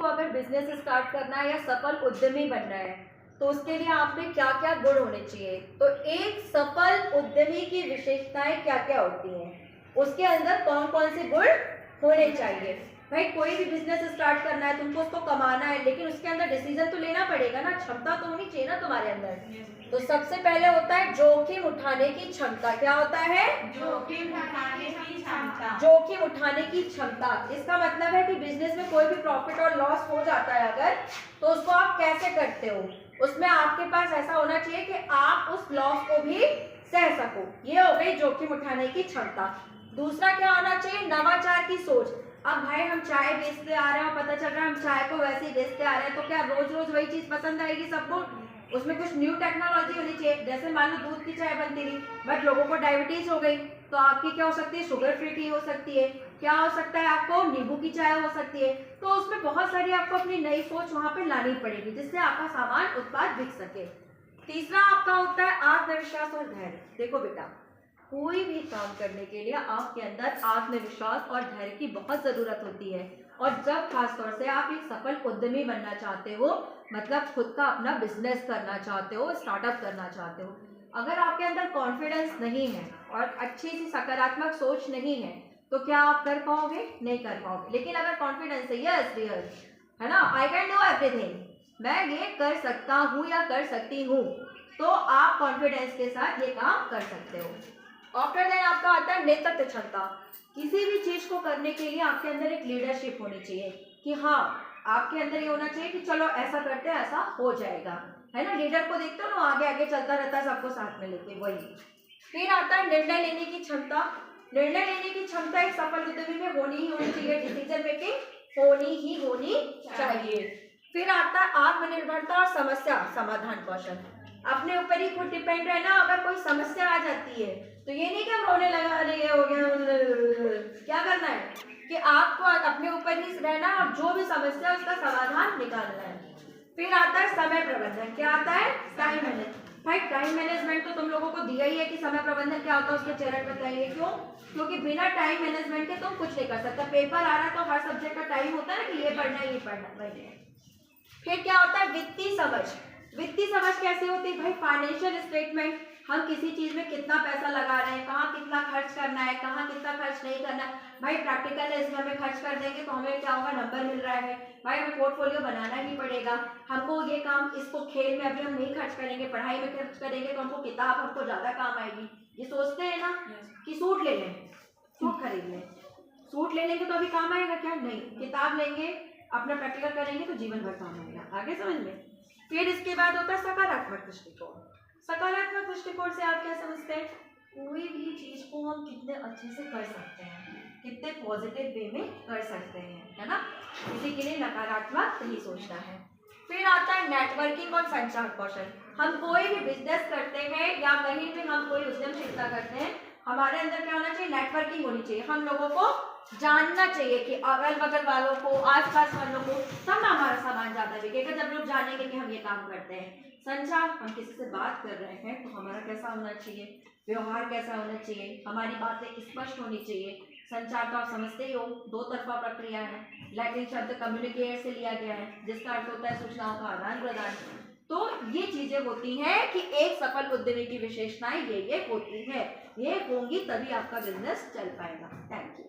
को अगर business start करना है या सफल उद्यमी बनना है तो उसके लिए आप में क्या क्या गुण होने चाहिए। तो एक सफल उद्यमी की विशेषताएं क्या क्या होती हैं, उसके अंदर कौन कौन से गुण होने चाहिए। भाई कोई भी बिजनेस स्टार्ट करना है, तुमको उसको कमाना है, लेकिन उसके अंदर डिसीजन तो लेना पड़ेगा ना, क्षमता तो होनी चाहिए ना तुम्हारे अंदर। तो सबसे पहले होता है जोखिम उठाने की क्षमता। क्या होता है? जोखिम उठाने की क्षमता। जोखिम उठाने की क्षमता। इसका मतलब है कि बिजनेस में कोई भी प्रॉफिट और लॉस हो जाता है अगर, तो उसको आप कैसे करते हो, उसमें आपके पास ऐसा होना चाहिए कि आप उस लॉस को भी सह सको। ये हो गई जोखिम उठाने की क्षमता। दूसरा क्या होना चाहिए? नवाचार की सोच। अब भाई हम चाय बेचते आ रहे हैं, पता चल रहा है हम चाय को वैसे ही बेचते आ रहे हैं, तो क्या रोज रोज वही चीज पसंद आएगी सबको? उसमें कुछ न्यू टेक्नोलॉजी होनी चाहिए। जैसे मान लो दूध की चाय बनती थी, बट लोगों को डायबिटीज हो गई, तो आपकी क्या हो सकती है? शुगर फ्री टी हो सकती है। क्या हो सकता है? आपको नींबू की चाय हो सकती है। तो उसमें बहुत सारी आपको अपनी नई सोच वहां पे लानी पड़ेगी, जिससे आपका सामान उत्पाद बिक सके। तीसरा आपका होता है आत्मविश्वास और धैर्य। देखो बेटा, कोई भी काम करने के लिए आपके अंदर आत्मविश्वास और धैर्य की बहुत जरूरत होती है। और जब खासतौर से आप एक सफल उद्यमी बनना चाहते हो, मतलब खुद का अपना बिजनेस करना चाहते हो, स्टार्टअप करना चाहते हो, अगर आपके अंदर कॉन्फिडेंस नहीं है और अच्छी सी सकारात्मक सोच नहीं है, तो क्या आप कर पाओगे? नहीं कर पाओगे। लेकिन अगर कॉन्फिडेंस है, यस यस, है ना, आई कैन डू एवरीथिंग, मैं ये कर सकता हूँ या कर सकती हूँ, तो आप कॉन्फिडेंस के साथ ये काम कर सकते हो। आफ्टर देन आपका आता है नेतृत्व क्षमता। किसी भी चीज को करने के लिए आपके अंदर एक लीडरशिप होनी चाहिए कि हाँ, आपके अंदर ये होना चाहिए कि चलो ऐसा करते हैं, ऐसा हो जाएगा, है ना। लीडर को देखते हो ना, आगे आगे चलता रहता है सबको साथ में लेके, वही। फिर आता है निर्णय लेने की क्षमता। निर्णय लेने की क्षमता एक सफल उद्यमी में होनी ही होनी चाहिए, डिसीजन मेकिंग होनी चाहिए। फिर आता है आत्मनिर्भरता और समस्या समाधान कौशल। अपने ऊपर ही खुद डिपेंड रहना। अगर कोई समस्या आ जाती है तो ये नहीं कि हम रोने लगा, अरे ये हो गया, क्या करना है कि आपको अपने ऊपर ही रहना और जो भी समस्या है उसका समाधान निकालना है। फिर आता है समय प्रबंधन। क्या आता है? Time management. भाई टाइम मैनेजमेंट तो तुम लोगों को दिया ही है कि समय प्रबंधन क्या होता है, उसके चरण बताइए। क्यों? क्योंकि बिना टाइम मैनेजमेंट के तुम कुछ नहीं कर सकता। पेपर आ रहा है तो हर सब्जेक्ट का टाइम होता है ना कि ये पढ़ना है, ये पढ़ना है। फिर क्या होता है? वित्तीय समझ। वित्तीय समझ कैसे होती है? भाई फाइनेंशियल स्टेटमेंट, हम किसी चीज में कितना पैसा लगा रहे हैं, कहाँ कितना खर्च करना है, कहाँ कितना खर्च नहीं करना है। भाई प्रैक्टिकल है, इसमें हमें खर्च कर देंगे तो हमें क्या होगा? नंबर मिल रहा है। भाई हमें पोर्टफोलियो बनाना ही पड़ेगा। हमको ये काम, इसको खेल में अभी हम नहीं खर्च करेंगे, पढ़ाई में खर्च करेंगे तो हमको किताब हमको ज्यादा काम आएगी। ये सोचते हैं ना कि सूट ले लें, सूट खरीद लें, सूट ले लेंगे तो अभी काम आएगा क्या? नहीं, किताब लेंगे, अपना प्रैक्टिकल करेंगे तो जीवन भर काम आएगा। आगे समझ में। फिर इसके बाद होता है सकारात्मक दृष्टिकोण। सकारात्मक दृष्टिकोण से आप क्या समझते हैं? कोई भी चीज को हम कितने अच्छे से कर सकते हैं, कितने पॉजिटिव वे में कर सकते हैं, है ना। किसी के लिए नकारात्मक नहीं सोचना है। फिर आता है नेटवर्किंग और संचार कौशल। हम कोई भी बिजनेस करते हैं या कहीं भी हम कोई उद्यमशीलता करते हैं, हमारे अंदर क्या होना चाहिए? नेटवर्किंग होनी चाहिए। हम लोगों को जानना चाहिए कि अगल बगल वालों को, आसपास वालों को, तब ना हमारा सामान ज्यादा बिकेगा, जब लोग जानेंगे कि हम ये काम करते हैं। संचार, हम किसी से बात कर रहे हैं तो हमारा कैसा होना चाहिए, व्यवहार कैसा होना चाहिए, हमारी बातें स्पष्ट होनी चाहिए। संचार तो आप समझते ही हो, दो तरफा प्रक्रिया है। लैटिन शब्द कम्युनिकेट से लिया गया है, जिसका अर्थ होता है सूचनाओं का आदान प्रदान। तो ये चीजें होती हैं कि एक सफल उद्यमी की विशेषताएं ये होती है, ये होंगी तभी आपका बिजनेस चल पाएगा। Thank you.